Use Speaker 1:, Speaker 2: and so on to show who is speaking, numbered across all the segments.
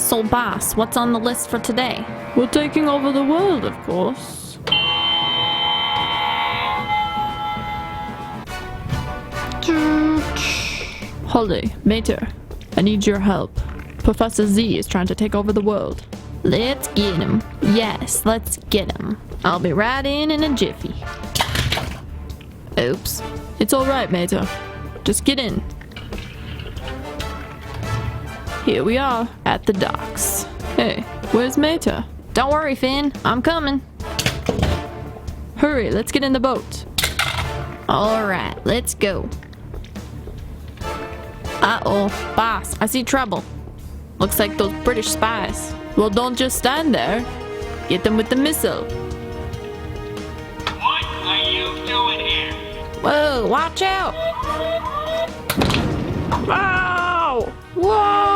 Speaker 1: So boss, what's on the list for today?
Speaker 2: We're taking over the world, of course. Holley, Mater, I need your help. Professor Z is trying to take over the world.
Speaker 1: Let's get him. Yes, let's get him. I'll be right in a jiffy. Oops.
Speaker 2: It's alright, Mater. Just get in. Here we are at the docks. Hey, where's Mater?
Speaker 1: Don't worry, Finn. I'm coming.
Speaker 2: Hurry, let's get in the boat.
Speaker 1: Alright, let's go. Uh-oh. Boss, I see trouble. Looks like those British spies.
Speaker 2: Well, don't just stand there. Get them with the missile.
Speaker 3: What are you doing here?
Speaker 1: Whoa, watch out!
Speaker 2: Ow! Whoa!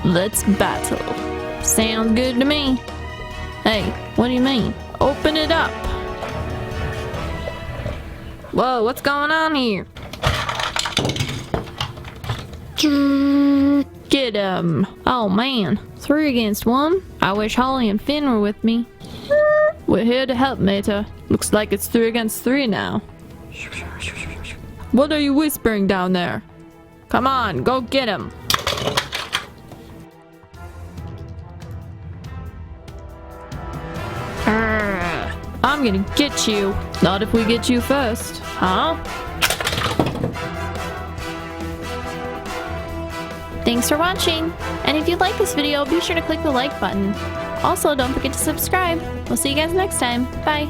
Speaker 2: Let's battle.
Speaker 1: Sounds good to me. Hey, what do you mean?
Speaker 2: Open it up.
Speaker 1: Whoa, what's going on here?
Speaker 2: Get him.
Speaker 1: Oh man, 3 against 1? I wish Holley and Finn were with me.
Speaker 2: We're here to help, Mater. Looks like it's 3 against 3 now. What are you whispering down there? Come on, go get him. I'm gonna get you. Not if we get you first.
Speaker 1: Huh? Thanks for watching! And if you like this video, be sure to click the like button. Also, don't forget to subscribe. We'll see you guys next time. Bye!